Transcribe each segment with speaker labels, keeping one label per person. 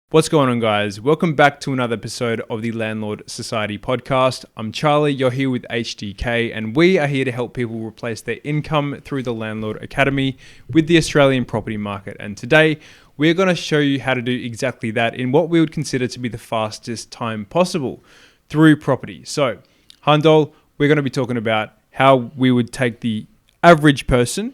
Speaker 1: What's going on, guys? Welcome back to another episode of the Landlord Society podcast. I'm Charlie, you're here with HDK, and we are here to help people replace their income through the Landlord Academy with the Australian property market. And today, we're going to show you how to do exactly that in what we would consider to be the fastest time possible through property. So, Handol, we're going to be talking about how we would take the average person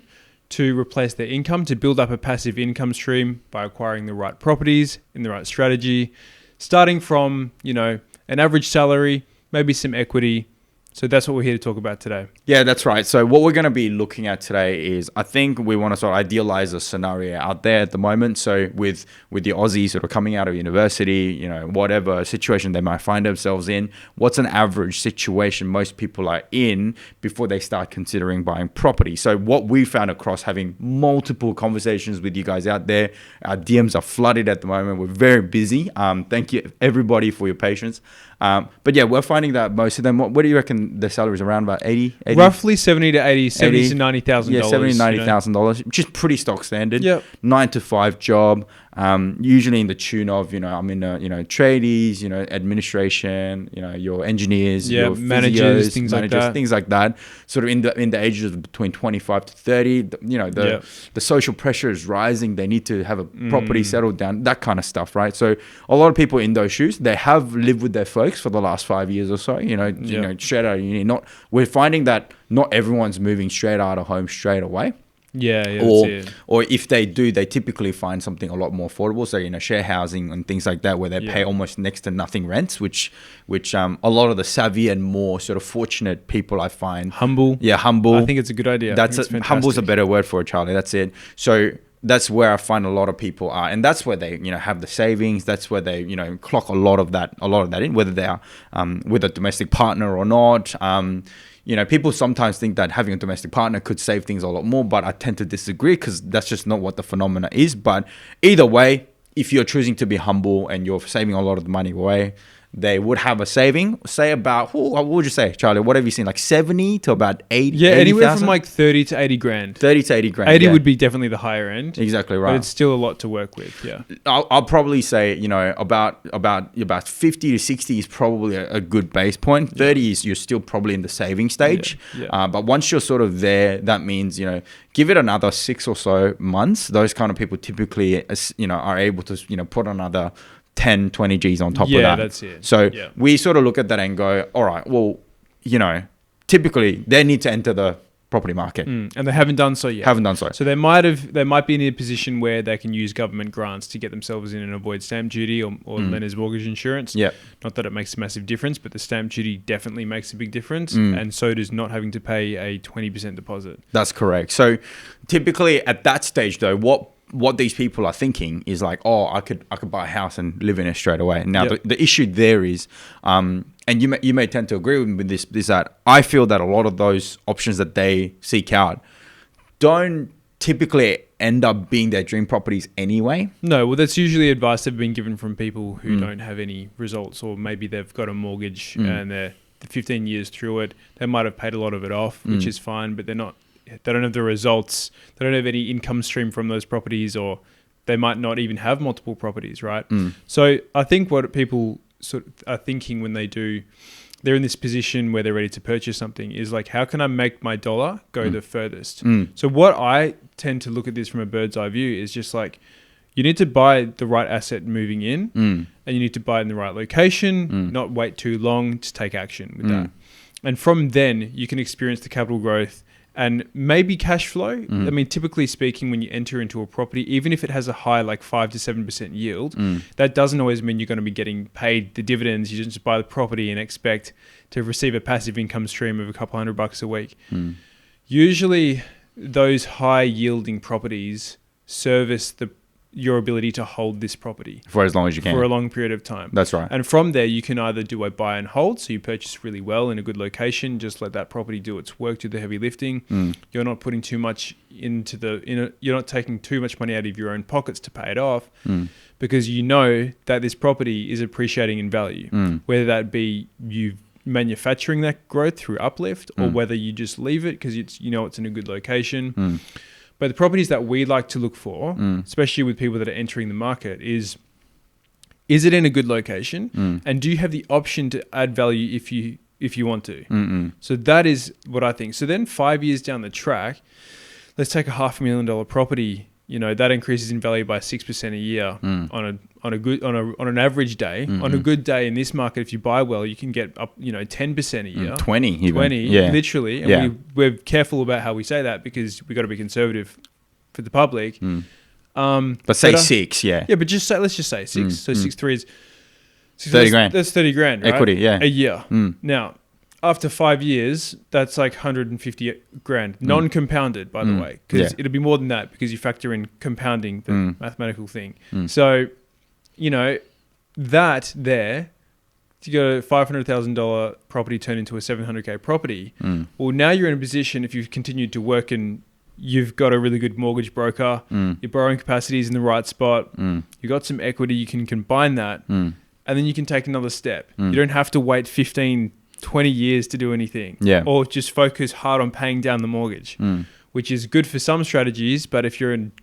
Speaker 1: to replace their income, to build up a passive income stream by acquiring the right properties in the right strategy, starting from, an average salary, maybe some equity. So that's what we're here to talk about today.
Speaker 2: Yeah, that's right. So what we're going to be looking at today is, I think we want to sort of idealize a scenario out there at the moment. So with the Aussies sort of coming out of university, whatever situation they might find themselves in, what's an average situation most people are in before they start considering buying property? So what we found across having multiple conversations with you guys out there, our DMs are flooded at the moment. We're very busy. Thank you everybody for your patience. But yeah, we're finding that most of them, what do you reckon the salary is around about 80?
Speaker 1: Roughly 70 to 80, 70 to $90,000.
Speaker 2: Yeah, $70,000 to $90,000, which is pretty stock standard.
Speaker 1: Yep.
Speaker 2: 9 to 5 job, usually in the tune of, I'm in tradies, administration, your engineers, your
Speaker 1: managers,
Speaker 2: physios, things like that. Sort of in the ages of between 25 to 30, the social pressure is rising. They need to have a property settled down, that kind of stuff, right? So a lot of people in those shoes, they have lived with their folks for the last 5 years or so, straight out of uni. We're finding that not everyone's moving straight out of home straight away. Or if they do, they typically find something a lot more affordable. So, share housing and things like that, where they pay almost next to nothing rents, which a lot of the savvy and more sort of fortunate people I find.
Speaker 1: Humble.
Speaker 2: Yeah, humble.
Speaker 1: I think it's a good idea.
Speaker 2: Humble's a better word for it, Charlie. That's it. So that's where I find a lot of people are, and that's where they, have the savings. That's where they, clock a lot of that in, whether they are with a domestic partner or not. People sometimes think that having a domestic partner could save things a lot more, but I tend to disagree because that's just not what the phenomena is. But either way, if you're choosing to be humble and you're saving a lot of the money away, they would have a saving, say about, what would you say, Charlie? What have you seen? Like 70 to about 80?
Speaker 1: Yeah, anywhere from like 30 to 80 grand.
Speaker 2: 30 to 80 grand.
Speaker 1: 80 would be definitely the higher end.
Speaker 2: Exactly right.
Speaker 1: But it's still a lot to work with, yeah.
Speaker 2: I'll probably say, about 50 to 60 is probably a good base point. 30 is you're still probably in the saving stage.
Speaker 1: Yeah.
Speaker 2: But once you're sort of there, that means, give it another 6 or so months. Those kind of people typically, are able to, put another 10, 20 G's on top of that.
Speaker 1: Yeah, that's it.
Speaker 2: So we sort of look at that and go, all right, well, typically they need to enter the property market.
Speaker 1: And they haven't done so yet. So they might be in a position where they can use government grants to get themselves in and avoid stamp duty or lender's mortgage insurance.
Speaker 2: Yeah.
Speaker 1: Not that it makes a massive difference, but the stamp duty definitely makes a big difference. And so does not having to pay a 20% deposit.
Speaker 2: That's correct. So typically at that stage though, what these people are thinking is like, I could buy a house and live in it straight away. Now, the issue there is, and you may tend to agree with me with this, is that I feel that a lot of those options that they seek out don't typically end up being their dream properties anyway.
Speaker 1: No, well, that's usually advice they've been given from people who don't have any results, or maybe they've got a mortgage and they're 15 years through it. They might have paid a lot of it off, which is fine, but they don't have the results. They don't have any income stream from those properties, or they might not even have multiple properties, right? So I think what people sort of are thinking when they're in this position where they're ready to purchase something is like, how can I make my dollar go the furthest? So what I tend to look at this from a bird's eye view is just like, you need to buy the right asset moving in, and you need to buy it in the right location, not wait too long to take action with that. And from then you can experience the capital growth and maybe cash flow. I mean, typically speaking, when you enter into a property, even if it has a high like 5 to 7% yield, that doesn't always mean you're going to be getting paid the dividends. You just buy the property and expect to receive a passive income stream of a couple $100 a week. Usually those high yielding properties service your ability to hold this property
Speaker 2: for as long as you can,
Speaker 1: for a long period of time.
Speaker 2: That's right.
Speaker 1: And from there, you can either do a buy and hold, so you purchase really well in a good location, just let that property do its work, do the heavy lifting. You're not putting too much you're not taking too much money out of your own pockets to pay it off, because you know that this property is appreciating in value, whether that be you manufacturing that growth through uplift, or whether you just leave it because it's in a good location. But the properties that we like to look for, especially with people that are entering the market, is is it in a good location? And do you have the option to add value if you want to? So that is what I think. So then 5 years down the track, let's take a $500,000 property. You know, that increases in value by 6% a year on an average day. On a good day in this market, if you buy well, you can get up 10% a year,
Speaker 2: 20,
Speaker 1: literally. And we're careful about how we say that because we got to be conservative for the public.
Speaker 2: But say 6,
Speaker 1: yeah. But let's just say 6. So 6.3 is
Speaker 2: 30 grand.
Speaker 1: That's 30 grand, right?
Speaker 2: Equity, yeah,
Speaker 1: a year. Now, after 5 years, that's like 150 grand, non-compounded, by the way, because it'll be more than that because you factor in compounding, the mathematical thing. So, you know, that there, you got a $500,000 property turned into a $700K property. Well, now you're in a position, if you've continued to work and you've got a really good mortgage broker, your borrowing capacity is in the right spot, you've got some equity, you can combine that, and then you can take another step. You don't have to wait 20 years to do anything, or just focus hard on paying down the mortgage, which is good for some strategies. But if you're in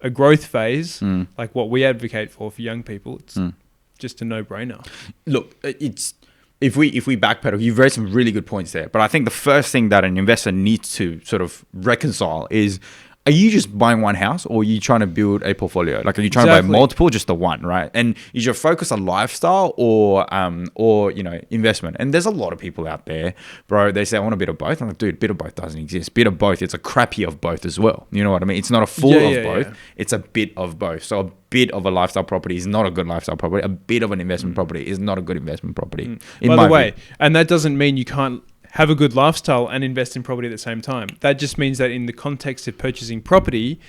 Speaker 1: a growth phase, like what we advocate for young people, it's just a no-brainer.
Speaker 2: Look, it's if we backpedal, you've raised some really good points there. But I think the first thing that an investor needs to sort of reconcile is, are you just buying one house, or are you trying to build a portfolio? Like, are you trying to buy multiple, just the one, right? And is your focus a lifestyle or investment? And there's a lot of people out there, bro. They say, I want a bit of both. I'm like, dude, bit of both doesn't exist. Bit of both, it's a crappy of both as well. You know what I mean? It's not a full of both. Yeah. It's a bit of both. So a bit of a lifestyle property is not a good lifestyle property. A bit of an investment property is not a good investment property.
Speaker 1: By the way, and that doesn't mean you can't have a good lifestyle and invest in property at the same time. That just means that in the context of purchasing property,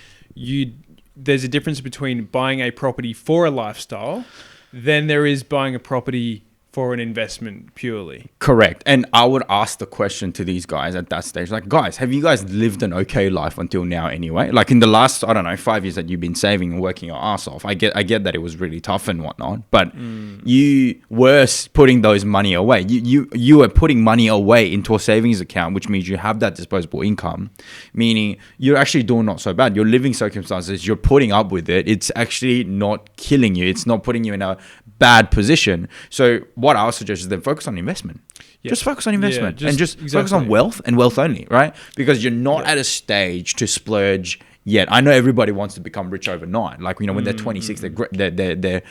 Speaker 1: there's a difference between buying a property for a lifestyle than there is buying a property for an investment purely.
Speaker 2: Correct. And I would ask the question to these guys at that stage, like, guys, have you guys lived an okay life until now anyway? Like in the last, 5 years that you've been saving and working your ass off, I get that it was really tough and whatnot, but you were putting those money away. You were putting money away into a savings account, which means you have that disposable income, meaning you're actually doing not so bad. Your living circumstances, you're putting up with it. It's actually not killing you. It's not putting you in a bad position. So what I would suggest is then focus on investment. Just focus on investment and just focus on wealth and wealth only, right? Because you're not at a stage to splurge yet. I know everybody wants to become rich overnight. Like, when they're 26, they're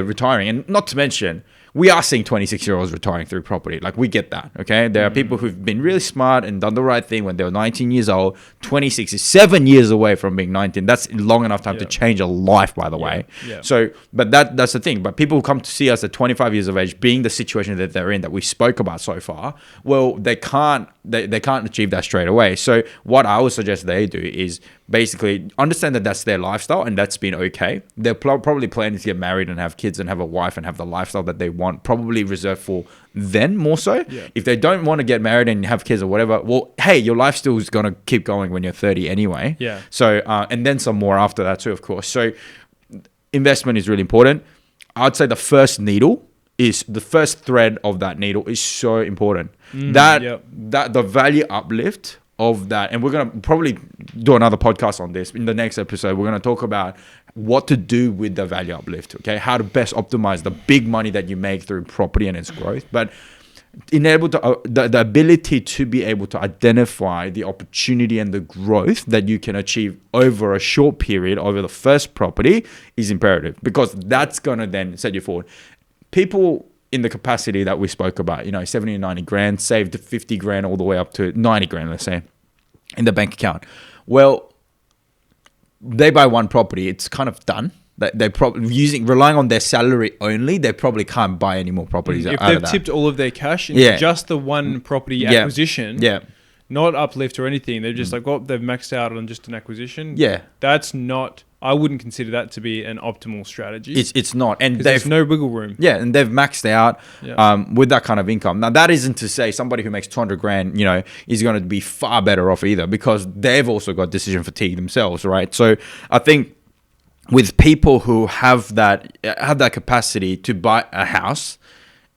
Speaker 2: retiring. And not to mention, we are seeing 26-year-olds retiring through property. Like, we get that, okay? There are people who've been really smart and done the right thing when they were 19 years old. 26 is 7 years away from being 19. That's long enough time to change a life, by the way. So, but that's the thing. But people who come to see us at 25 years of age, being the situation that they're in, that we spoke about so far, well, they can't achieve that straight away. So what I would suggest they do is basically understand that that's their lifestyle and that's been okay. They're probably planning to get married and have kids and have a wife and have the lifestyle that they want, probably reserved for then more so. If they don't want to get married and have kids or whatever, well, hey, your life still is going to keep going when you're 30 anyway. So, and then some more after that too, of course. So investment is really important. I'd say the first thread of that needle is so important. That the value uplift of that, and we're going to probably do another podcast on this in the next episode. We're going to talk about what to do with the value uplift, okay? How to best optimize the big money that you make through property and its growth, but the ability to be able to identify the opportunity and the growth that you can achieve over a short period over the first property is imperative, because that's going to then set you forward. People in the capacity that we spoke about, 70 and 90 grand, saved 50 grand all the way up to 90 grand, let's say, in the bank account. Well, they buy one property, it's kind of done. They probably relying on their salary only, they probably can't buy any more properties
Speaker 1: if
Speaker 2: out of that.
Speaker 1: If they've tipped all of their cash into just the one property acquisition, not uplift or anything, they're just like, well, they've maxed out on just an acquisition. That's not... I wouldn't consider that to be an optimal strategy.
Speaker 2: It's not, and
Speaker 1: there's no wiggle room.
Speaker 2: And they've maxed out with that kind of income. Now, that isn't to say somebody who makes 200 grand, is going to be far better off either, because they've also got decision fatigue themselves, right? So I think with people who have that capacity to buy a house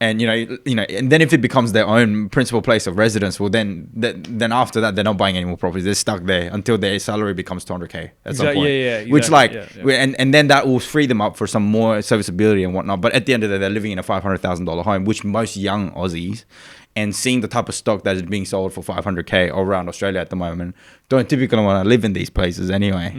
Speaker 2: And and then if it becomes their own principal place of residence, well, then after that, they're not buying any more properties. They're stuck there until their salary becomes 200K at some point.
Speaker 1: Exactly,
Speaker 2: which and then that will free them up for some more serviceability and whatnot. But at the end of the day, they're living in a $500,000 home, which most young Aussies, and seeing the type of stock that is being sold for 500K all around Australia at the moment, don't typically want to live in these places anyway.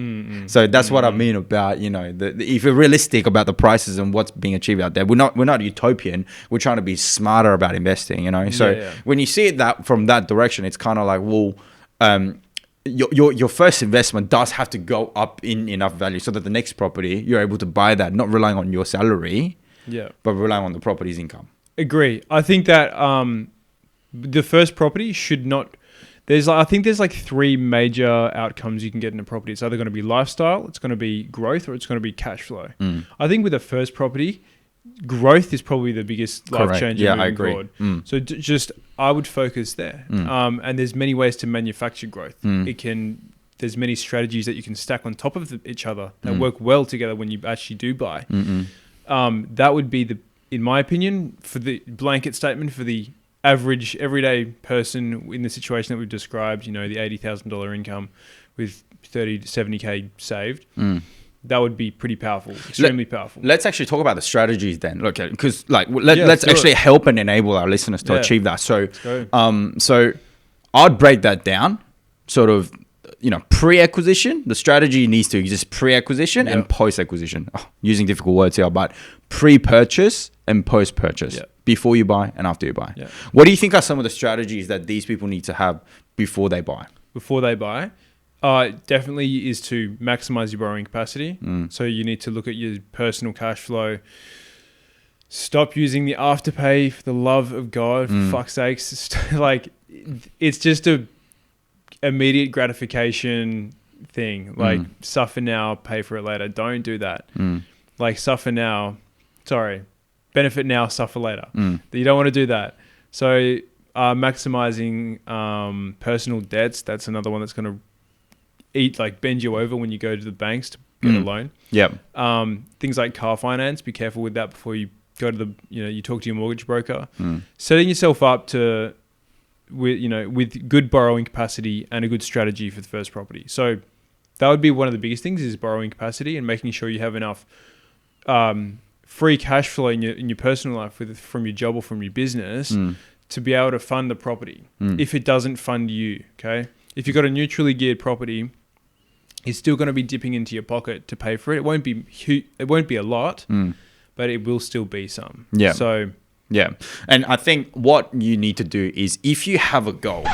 Speaker 2: So that's what I mean about, if you're realistic about the prices and what's being achieved out there, we're not utopian. We're trying to be smarter about investing, So when you see it that from that direction, it's kind of like, well, your first investment does have to go up in enough value so that the next property, you're able to buy that, not relying on your salary, but relying on the property's income.
Speaker 1: Agree. I think that the first property should not. I think there's like 3 major outcomes you can get in a property. It's either going to be lifestyle, it's going to be growth, or it's going to be cash flow. I think with the first property, growth is probably the biggest life changer moving forward. So I would focus there. And there's many ways to manufacture growth. There's many strategies that you can stack on top of each other that work well together when you actually do buy. That would be in my opinion, for the blanket statement for the average everyday person in the situation that we've described, the $80,000 income with 30 to 70K saved. That would be pretty powerful, extremely powerful.
Speaker 2: Let's actually talk about the strategies then. Look, because let's actually help and enable our listeners to achieve that. So, so I'd break that down, sort of, pre-acquisition. The strategy needs to exist pre-acquisition and post-acquisition. Using difficult words here, but pre-purchase and post-purchase. Before you buy and after you buy. What do you think are some of the strategies that these people need to have before they buy?
Speaker 1: Before they buy? Definitely is to maximize your borrowing capacity. So you need to look at your personal cash flow. Stop using the afterpay, for the love of God, for fuck's sakes. It's just a immediate gratification thing. Suffer now, pay for it later. Don't do that. Suffer now. Benefit now, suffer later. You don't want to do that. So maximizing personal debts, that's another one that's going to bend you over when you go to the banks to get a loan. Things like car finance, be careful with that before you go to you talk to your mortgage broker. Setting yourself up with good borrowing capacity and a good strategy for the first property. So that would be one of the biggest things, is borrowing capacity and making sure you have enough free cash flow in your personal life from your job or from your business to be able to fund the property. If it doesn't fund you, okay? If you've got a neutrally geared property, it's still going to be dipping into your pocket to pay for it. It won't be a lot, but it will still be some.
Speaker 2: And I think what you need to do is, if you have a goal.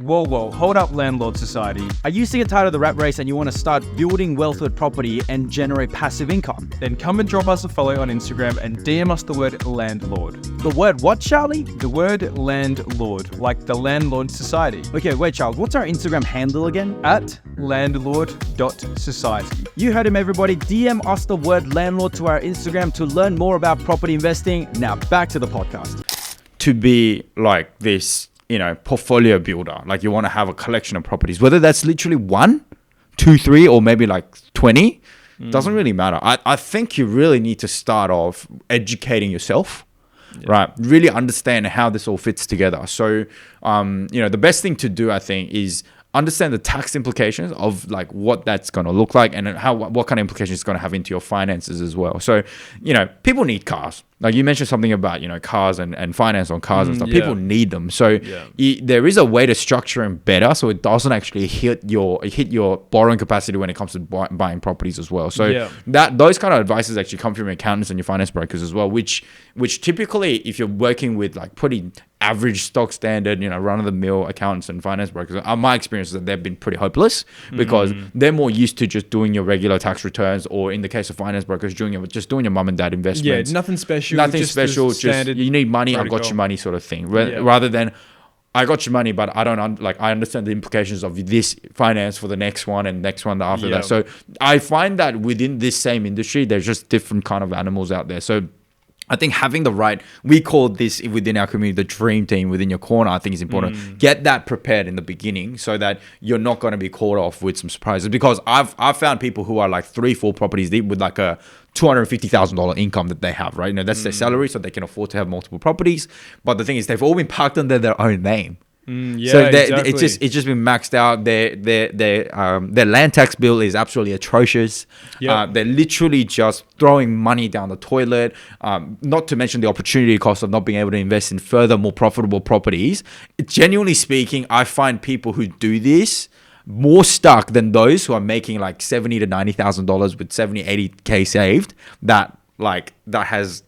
Speaker 3: Whoa, hold up, Landlord Society. Are you sick and tired of the rat race and you want to start building wealth with property and generate passive income?
Speaker 4: Then come and drop us a follow on Instagram and DM us the word Landlord.
Speaker 3: The word what, Charlie?
Speaker 4: The word Landlord, like the Landlord Society.
Speaker 3: Okay, wait, Charles, what's our Instagram handle again?
Speaker 4: At landlord.society.
Speaker 3: You heard him, everybody. DM us the word Landlord to our Instagram to learn more about property investing. Now back to the podcast.
Speaker 2: To be like this, portfolio builder, like you want to have a collection of properties, whether that's literally 1, 2, 3, or maybe like 20, doesn't really matter. I think you really need to start off educating yourself, right? Really understand how this all fits together. So, the best thing to do, I think, is understand the tax implications of like what that's going to look like and what kind of implications it's going to have into your finances as well. So, people need cars. Like you mentioned something about, cars and finance on cars and stuff. People need them. So there is a way to structure them better so it doesn't actually hit your borrowing capacity when it comes to buying properties as well. So those kind of advices actually come from your accountants and your finance brokers as well, which typically, if you're working with like pretty average stock standard, run-of-the-mill accountants and finance brokers, my experience is that they've been pretty hopeless because they're more used to just doing your regular tax returns, or in the case of finance brokers, doing your mum and dad investments.
Speaker 1: Nothing special.
Speaker 2: Just you need money, protocol. I've got your money sort of thing. Rather than I got your money, but I don't I understand the implications of this finance for the next one and next one after that. So I find that within this same industry, there's just different kind of animals out there. So I think having the right, we call this within our community, the dream team within your corner, I think is important. Get that prepared in the beginning so that you're not going to be caught off with some surprises. Because I've found people who are like 3-4 properties deep with like a $250,000 income that they have, right? You know, that's their salary, so they can afford to have multiple properties. But the thing is, they've all been parked under their own name. So
Speaker 1: exactly.
Speaker 2: it's just been maxed out. Their land tax bill is absolutely atrocious. They're literally just throwing money down the toilet. Not to mention the opportunity cost of not being able to invest in further more profitable properties. Genuinely speaking, I find people who do this more stuck than those who are making like $70,000 to $90,000 with 70-80K saved. That has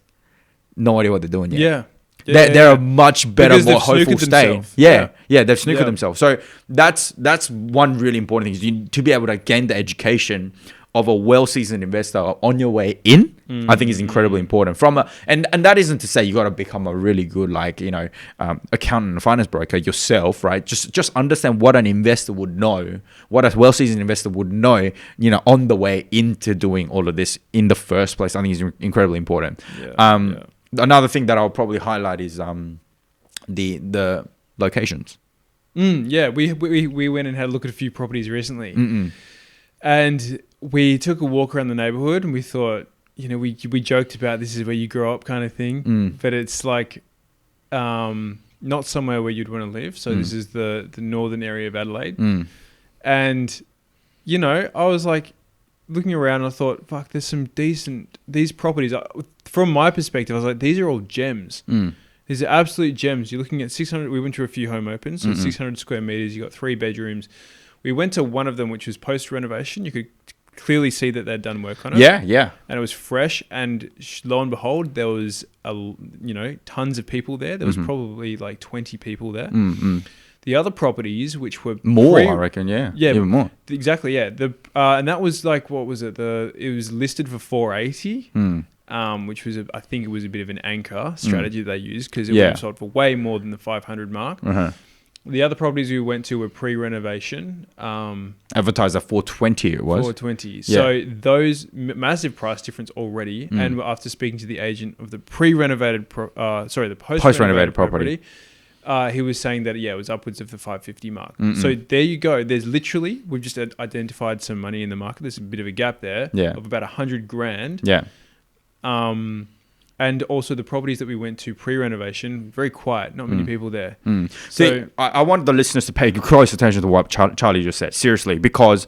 Speaker 2: no idea what they're doing yet. They're a much better, more hopeful state. They've snookered themselves. So that's one really important thing, is to be able to gain the education of a well-seasoned investor on your way in. I think is incredibly important. And that isn't to say you got to become a really good accountant and finance broker yourself, right? Just understand what an investor would know, what a well-seasoned investor would know, on the way into doing all of this in the first place. I think is incredibly important. Another thing that I'll probably highlight is the locations.
Speaker 1: We went and had a look at a few properties recently, and we took a walk around the neighborhood, and we thought, we joked about this is where you grow up kind of thing, but it's like not somewhere where you'd want to live. So this is the northern area of Adelaide, and I was like, looking around, I thought, fuck, there's some these properties. From my perspective, I was like, these are all gems. These are absolute gems. You're looking at 600. We went to a few home opens, so 600 square meters. You got 3 bedrooms. We went to one of them, which was post renovation. You could clearly see that they'd done work on it.
Speaker 2: Yeah.
Speaker 1: And it was fresh. And lo and behold, there was tons of people there. There was probably like 20 people there. The other properties, which were
Speaker 2: more, I reckon, even more.
Speaker 1: Exactly, yeah. And that was like, what was it? It was listed for 480, which was I think it was a bit of an anchor strategy that they used, because it would have sold for way more than the 500 mark. The other properties we went to were pre-renovation.
Speaker 2: Advertised at 420, it was.
Speaker 1: 420. So those massive price difference already. And after speaking to the agent of the the post-renovated property, he was saying that, it was upwards of the 550 mark. So there you go. There's literally, we've just identified some money in the market. There's a bit of a gap there of about 100 grand. And also the properties that we went to pre-renovation, very quiet, not many people there.
Speaker 2: So I want the listeners to pay close attention to what Charlie just said, seriously, because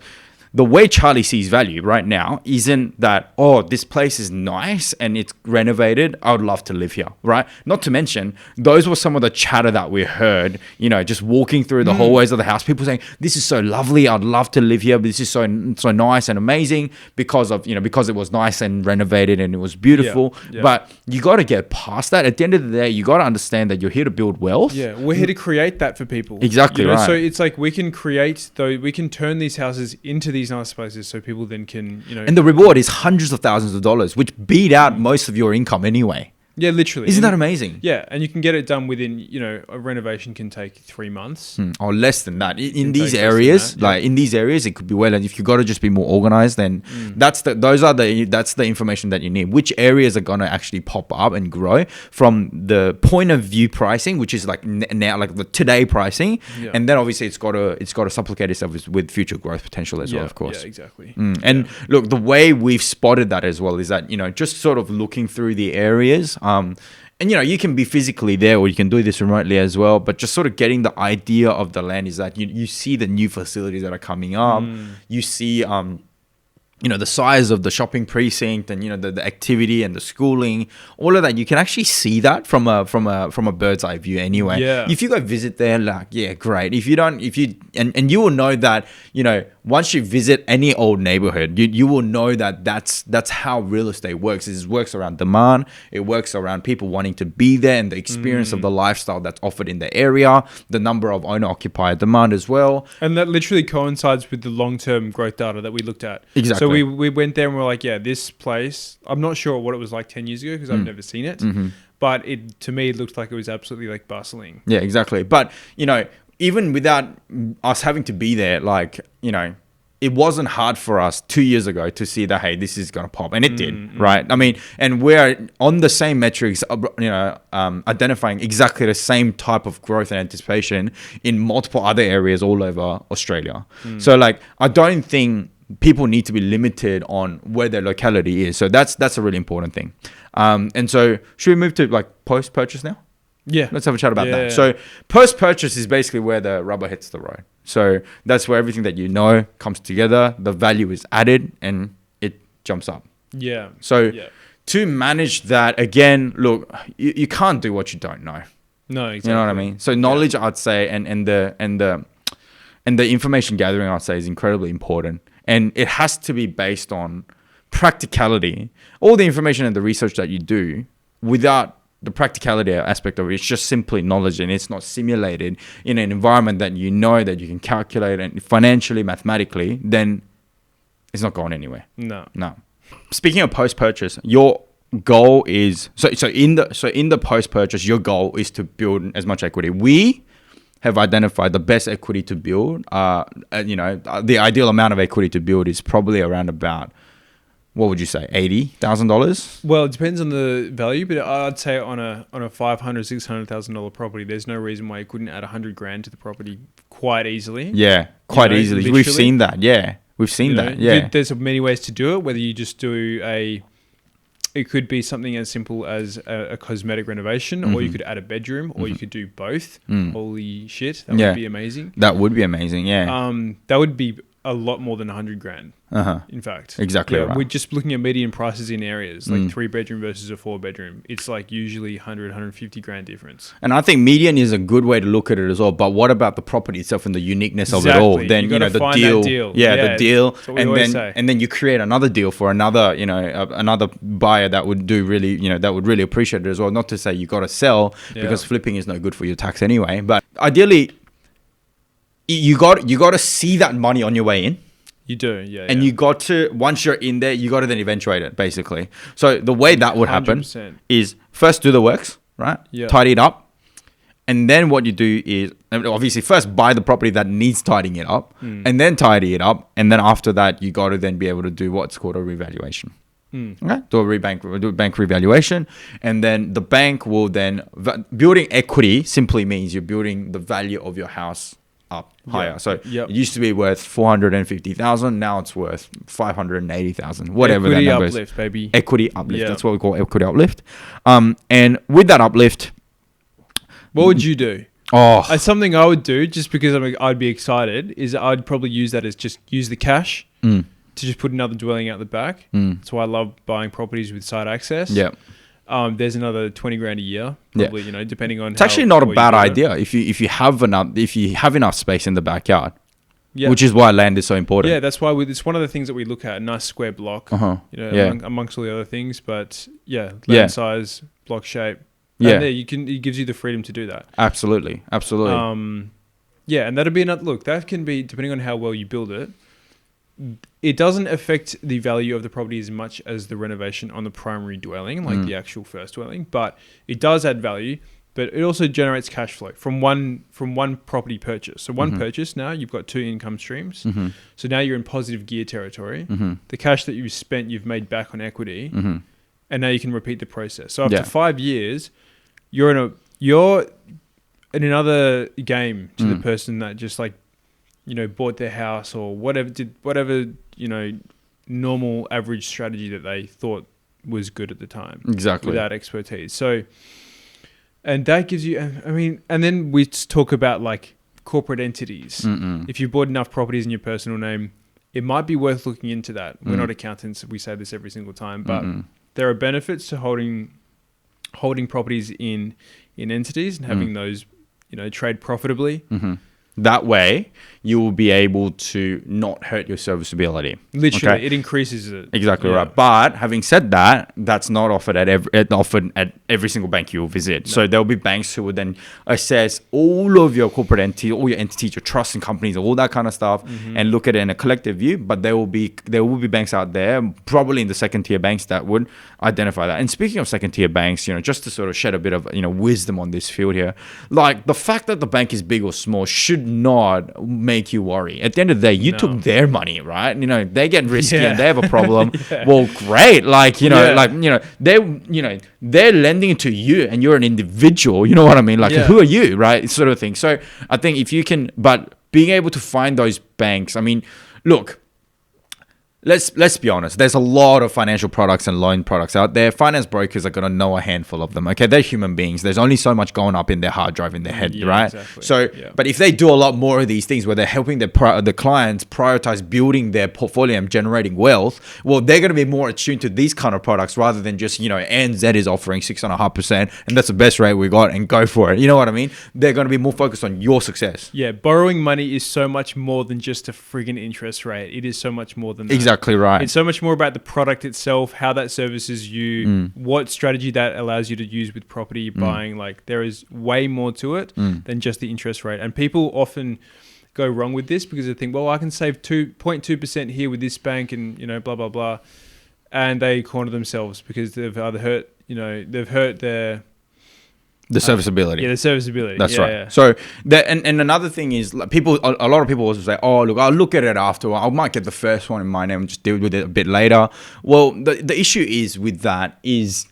Speaker 2: the way Charlie sees value right now isn't that, this place is nice and it's renovated, I would love to live here, right? Not to mention, those were some of the chatter that we heard, just walking through the hallways of the house, people saying, this is so lovely, I'd love to live here, but this is so nice and amazing because it was nice and renovated and it was beautiful. But you got to get past that. At the end of the day, you got to understand that you're here to build wealth.
Speaker 1: We're here to create that for people.
Speaker 2: Exactly, right.
Speaker 1: So it's like we can we can turn these houses into these nice places so people then can,
Speaker 2: And the reward is hundreds of thousands of dollars, which beat out most of your income anyway.
Speaker 1: Yeah, literally.
Speaker 2: Isn't that amazing?
Speaker 1: Yeah, and you can get it done within, a renovation can take 3 months.
Speaker 2: Or less than that. In these areas, it could be well. And if you got to just be more organized, then that's the information that you need. Which areas are going to actually pop up and grow from the point of view pricing, which is like now, like the today pricing, and then obviously it's got to supplicate itself with future growth potential as well, of course.
Speaker 1: Yeah, exactly.
Speaker 2: And look, the way we've spotted that as well is that just sort of looking through the areas. And you can be physically there, or you can do this remotely as well, but just sort of getting the idea of the land is that you see the new facilities that are coming up. You see the size of the shopping precinct and the activity and the schooling, all of that. You can actually see that from a bird's eye view anyway. If you go visit there, great. If you don't, and you will know that once you visit any old neighborhood, you will know that that's how real estate works. It works around demand. It works around people wanting to be there and the experience of the lifestyle that's offered in the area, the number of owner-occupier demand as well.
Speaker 1: And that literally coincides with the long-term growth data that we looked at.
Speaker 2: Exactly.
Speaker 1: So we went there and we're like, this place, I'm not sure what it was like 10 years ago because I've never seen it, but to me, it looked like it was absolutely like bustling.
Speaker 2: Yeah, exactly. But, even without us having to be there, it wasn't hard for us 2 years ago to see that, hey, this is going to pop. And it did, right? I mean, and we're on the same metrics, identifying exactly the same type of growth and anticipation in multiple other areas all over Australia. So like, I don't think people need to be limited on where their locality is. So that's a really important thing. And so should we move to like post-purchase now?
Speaker 1: Yeah.
Speaker 2: Let's have a chat about that. So post-purchase is basically where the rubber hits the road. So that's where everything that you know comes together, the value is added, and it jumps up.
Speaker 1: Yeah.
Speaker 2: So to manage that, again, look, you can't do what you don't know.
Speaker 1: No, exactly.
Speaker 2: You know what I mean? So knowledge, I'd say, and the information gathering, I'd say, is incredibly important. And it has to be based on practicality. All the information and the research that you do, without the practicality aspect of it, it's just simply knowledge, and it's not simulated in an environment that you know that you can calculate and financially, mathematically, then it's not going anywhere.
Speaker 1: No.
Speaker 2: Speaking of post-purchase, your goal is so in the post-purchase, your goal is to build as much equity. We have identified the best equity to build. The ideal amount of equity to build is probably around about, what would you say, $80,000?
Speaker 1: Well, it depends on the value, but I'd say on a $500,000-$600,000 property, there's no reason why you couldn't add $100,000 to the property quite easily.
Speaker 2: Yeah, quite easily.
Speaker 1: Literally.
Speaker 2: We've seen that. Yeah, we've seen that. Yeah,
Speaker 1: there's many ways to do it. Whether you just do it could be something as simple as a cosmetic renovation, or you could add a bedroom, or you could do both. Holy shit, that would be amazing.
Speaker 2: That would be amazing. Yeah.
Speaker 1: That would be a lot more than $100,000. In fact,
Speaker 2: exactly. Right.
Speaker 1: We're just looking at median prices in areas like 3-bedroom versus a 4-bedroom. It's like usually $150,000 difference.
Speaker 2: And I think median is a good way to look at it as well. But what about the property itself and the uniqueness of it all? Then the deal. The deal, and then you create another deal for another another buyer that would do really that would really appreciate it as well. Not to say you got to sell because flipping is no good for your tax anyway. But ideally, you got to see that money on your way in.
Speaker 1: You do,
Speaker 2: And you got to, once you're in there, you got to then eventuate it, basically. So the way that would happen
Speaker 1: 100%.
Speaker 2: is first do the works, right?
Speaker 1: Yeah.
Speaker 2: Tidy it up. And then what you do is, obviously, first buy the property that needs tidying it up, and then tidy it up. And then after that, you got to then be able to do what's called a revaluation. Okay? Do a bank revaluation. And then the bank will then, building equity simply means you're building the value of your house up higher. So it used to be worth 450,000. Now it's worth 580,000. Whatever
Speaker 1: equity
Speaker 2: that number
Speaker 1: uplift,
Speaker 2: is.
Speaker 1: Baby.
Speaker 2: Equity uplift. That's what we call equity uplift. And with that uplift,
Speaker 1: what would you do? Something I would do, just because I'd be excited, is I'd probably use that as just use the cash to just put another dwelling out the back. That's why I love buying properties with side access.
Speaker 2: Yeah.
Speaker 1: There's another $20,000 a year, probably. Depending on.
Speaker 2: It's actually not a bad idea if you have enough space in the backyard, which is why land is so important.
Speaker 1: Yeah, that's why it's one of the things that we look at. A nice square block, amongst all the other things. But land size, block shape. And it gives you the freedom to do that.
Speaker 2: Absolutely.
Speaker 1: And that'd be another look. That can be, depending on how well you build it. It doesn't affect the value of the property as much as the renovation on the primary dwelling, like the actual first dwelling, but it does add value. But it also generates cash flow from one property purchase. So one purchase, now you've got 2 income streams. So now you're in positive gear territory. The cash that you've spent, you've made back on equity, and now you can repeat the process. So after 5 years, you're in another game to the person that just bought their house or whatever normal average strategy that they thought was good at the time.
Speaker 2: Exactly.
Speaker 1: Without expertise. So, and that gives you, and then we talk about like corporate entities. If you bought enough properties in your personal name, it might be worth looking into that. We're not accountants. We say this every single time, but there are benefits to holding properties in entities and having those, trade profitably.
Speaker 2: That way, you will be able to not hurt your serviceability.
Speaker 1: Literally, it increases it.
Speaker 2: Exactly right. But having said that, that's not offered at every single bank you will visit. No. So there will be banks who will then assess all of your corporate entities, all your entities, your trusts and companies, all that kind of stuff, and look at it in a collective view. But there will be banks out there, probably in the second tier banks, that would identify that. And speaking of second tier banks, just to sort of shed a bit of wisdom on this field here, like the fact that the bank is big or small should not make you worry. At the end of the day, you took their money, right? You know, they get risky and they have a problem. Well, great. Like, you know, they're lending to you and you're an individual. You know what I mean? Like, who are you, right? Sort of thing. So I think if you can, but being able to find those banks, I mean, look, let's be honest. There's a lot of financial products and loan products out there. Finance brokers are going to know a handful of them. Okay, they're human beings. There's only so much going up in their hard drive in their head, right?
Speaker 1: Exactly.
Speaker 2: So, but if they do a lot more of these things where they're helping the clients prioritize building their portfolio and generating wealth, well, they're going to be more attuned to these kind of products rather than just, you know, ANZ is offering 6.5% and that's the best rate we got and go for it. You know what I mean? They're going to be more focused on your success.
Speaker 1: Yeah, borrowing money is so much more than just a friggin' interest rate. It is so much more than that.
Speaker 2: Exactly right.
Speaker 1: It's so much more about the product itself, how that services you, what strategy that allows you to use with property buying. Like, there is way more to it than just the interest rate. And people often go wrong with this because they think, well, I can save 2.2% here with this bank and, you know, blah, blah, blah. And they corner themselves because they've either hurt their...
Speaker 2: The serviceability.
Speaker 1: Yeah, the serviceability.
Speaker 2: That's right. Yeah. So that and another thing is, like, a lot of people also say, oh, look, I'll look at it after. I might get the first one in my name and just deal with it a bit later. Well, the issue is with that is,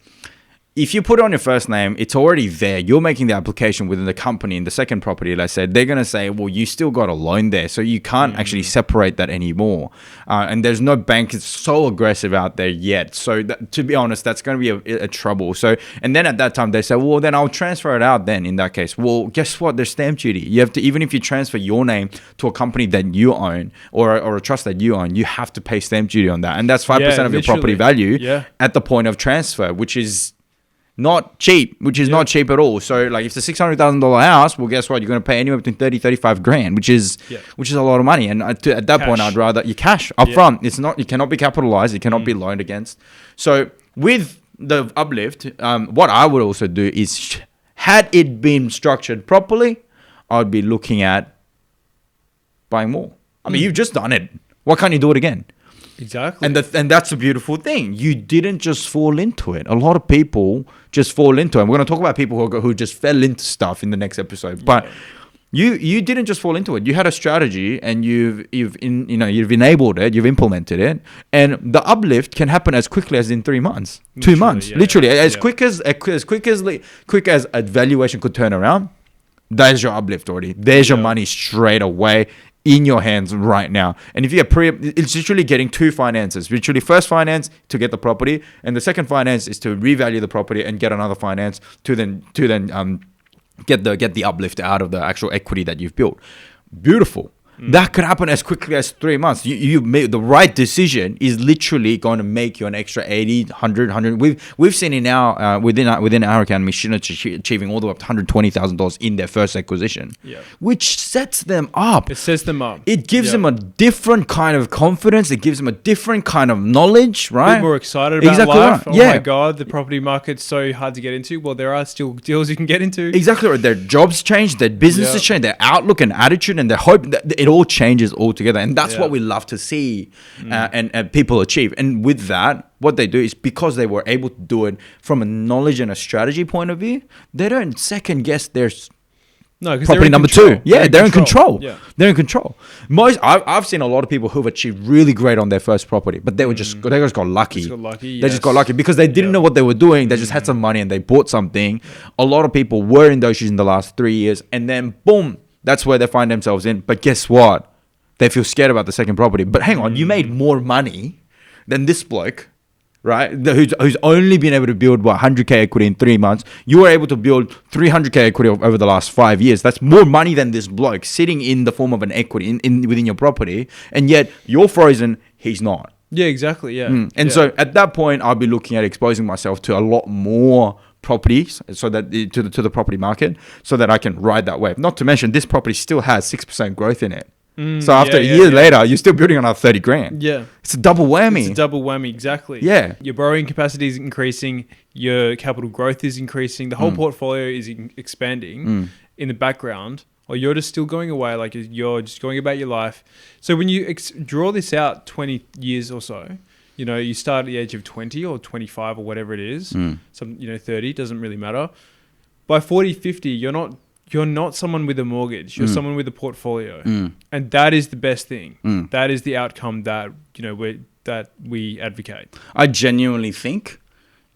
Speaker 2: if you put it on your first name, it's already there. You're making the application within the company. In the second property, let's say, they're going to say, well, you still got a loan there. So you can't actually separate that anymore. And there's no bank that's so aggressive out there yet. So to be honest, that's going to be a trouble. So, and then at that time, they say, well, then I'll transfer it out then in that case. Well, guess what? There's stamp duty. You have to, even if you transfer your name to a company that you own or a trust that you own, you have to pay stamp duty on that. And that's 5% of your property value at the point of transfer, which is not cheap, not cheap at all. So, like, if it's a $600,000 house, well, guess what? You're going to pay anywhere between 35 grand, which is a lot of money. And at that point, I'd rather you cash up front. It's not, you cannot be capitalized. It cannot be loaned against. So with the uplift, what I would also do is, had it been structured properly, I'd be looking at buying more. I mean, you've just done it. Why can't you do it again?
Speaker 1: Exactly.
Speaker 2: And that's a beautiful thing. You didn't just fall into it. A lot of people just fall into it. And we're going to talk about people who just fell into stuff in the next episode. But you didn't just fall into it. You had a strategy and you've enabled it, you've implemented it, and the uplift can happen as quickly as in 3 months, 2 months, literally as quick as a valuation could turn around. There's your uplift already. There's your money straight away in your hands right now. And if you get it's literally getting two finances. Literally, first finance to get the property, and the second finance is to revalue the property and get another finance to then get the uplift out of the actual equity that you've built. Beautiful. That could happen as quickly as 3 months. You made the right decision is literally going to make you an extra 80, 100. We've seen in our within our academy students achieving all the way up to $120,000 in their first acquisition, which sets them up.
Speaker 1: It sets them up.
Speaker 2: It gives them a different kind of confidence. It gives them a different kind of knowledge, right?
Speaker 1: People are excited about life.
Speaker 2: Right.
Speaker 1: Oh my God, the property market's so hard to get into. Well, there are still deals you can get into.
Speaker 2: Exactly right. Their jobs change, their businesses change, their outlook and attitude and their hope. It all changes altogether, and that's what we love to see and people achieve. And with that, what they do is, because they were able to do it from a knowledge and a strategy point of view, they don't second guess their property number two. They're in control. They're in control. I've seen a lot of people who've achieved really great on their first property, but they just got lucky. They just got lucky because they didn't know what they were doing. They just had some money and they bought something. A lot of people were in those shoes in the last 3 years, and then boom, that's where they find themselves in. But guess what? They feel scared about the second property. But hang on, you made more money than this bloke, right? Who's only been able to build 100K equity in 3 months. You were able to build 300K equity over the last 5 years. That's more money than this bloke sitting in the form of an equity within your property. And yet you're frozen, he's not.
Speaker 1: Yeah, exactly. Yeah.
Speaker 2: So at that point, I'll be looking at exposing myself to a lot more properties, so that to the property market, so that I can ride that wave. Not to mention, this property still has 6% growth in it. So after a year later, you're still building another 30 grand.
Speaker 1: Yeah.
Speaker 2: It's a double whammy.
Speaker 1: It's a double whammy, exactly.
Speaker 2: Yeah.
Speaker 1: Your borrowing capacity is increasing, your capital growth is increasing, the whole portfolio is expanding in the background, or you're just still going away, like you're just going about your life. So when you draw this out 20 years or so, you know, you start at the age of 20 or 25 or whatever it is, 30, doesn't really matter. By 40, 50, you're you're not someone with a mortgage. You're someone with a portfolio, and that is the best thing. That is the outcome that we advocate.
Speaker 2: I genuinely think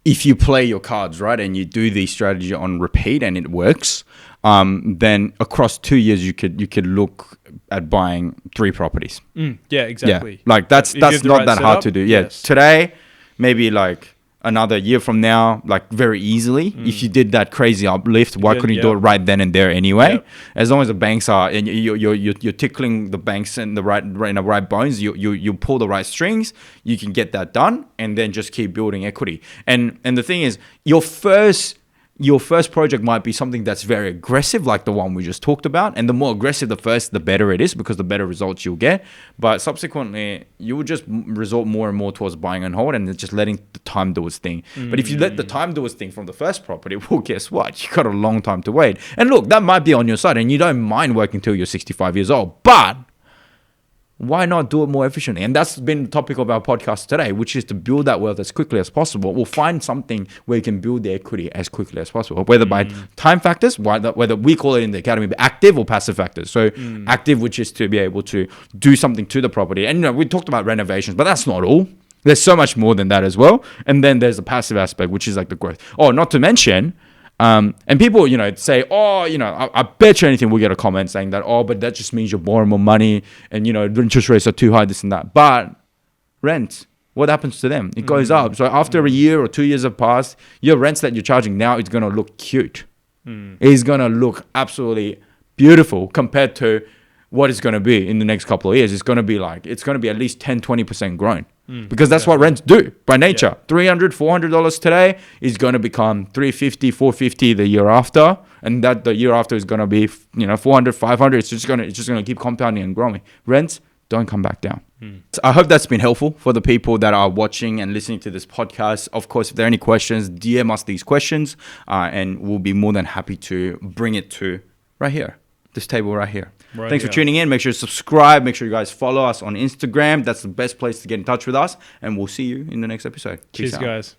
Speaker 2: if you play your cards right and you do the strategy on repeat and it works, then across 2 years you could look at buying 3 properties.
Speaker 1: Yeah, exactly.
Speaker 2: Yeah. Like that's not that hard to do. Yeah.
Speaker 1: Yes.
Speaker 2: Today, maybe like another year from now, like very easily. If you did that crazy uplift, why couldn't you do it right then and there anyway? Yep. As long as the banks are, and you're tickling the banks in the right bones, you pull the right strings, you can get that done, and then just keep building equity. And the thing is, your first project might be something that's very aggressive, like the one we just talked about. And the more aggressive the first, the better it is, because the better results you'll get. But subsequently, you will just resort more and more towards buying and hold, and just letting the time do its thing. But if you let the time do its thing from the first property, well, guess what? You got a long time to wait. And look, that might be on your side, and you don't mind working till you're 65 years old. But why not do it more efficiently? And that's been the topic of our podcast today, which is to build that wealth as quickly as possible. We'll find something where you can build the equity as quickly as possible, whether by time factors, whether we call it in the academy active or passive factors. So active, which is to be able to do something to the property. And we talked about renovations, but that's not all. There's so much more than that as well. And then there's the passive aspect, which is like the growth. Oh, not to mention, and people, say, I bet you anything we'll get a comment saying that, but that just means you're borrowing more money and, the interest rates are too high, this and that. But rent, what happens to them? It goes up. So after a year or 2 years have passed, your rents that you're charging now is going to look cute. It's going to look absolutely beautiful compared to what it's going to be in the next couple of years. It's going to be at least 10-20% grown. Because that's what rents do by nature. $300, $400 today is going to become $350, $450 the year after, and that the year after is going to be $400, $500. It's just going to keep compounding and growing. Rents don't come back down. So I hope that's been helpful for the people that are watching and listening to this podcast. Of course, if there are any questions, DM us these questions, and we'll be more than happy to bring it to right here, this table right here. Thanks for tuning in. Make sure to subscribe. Make sure you guys follow us on Instagram. That's the best place to get in touch with us. And we'll see you in the next episode.
Speaker 1: Cheers, guys.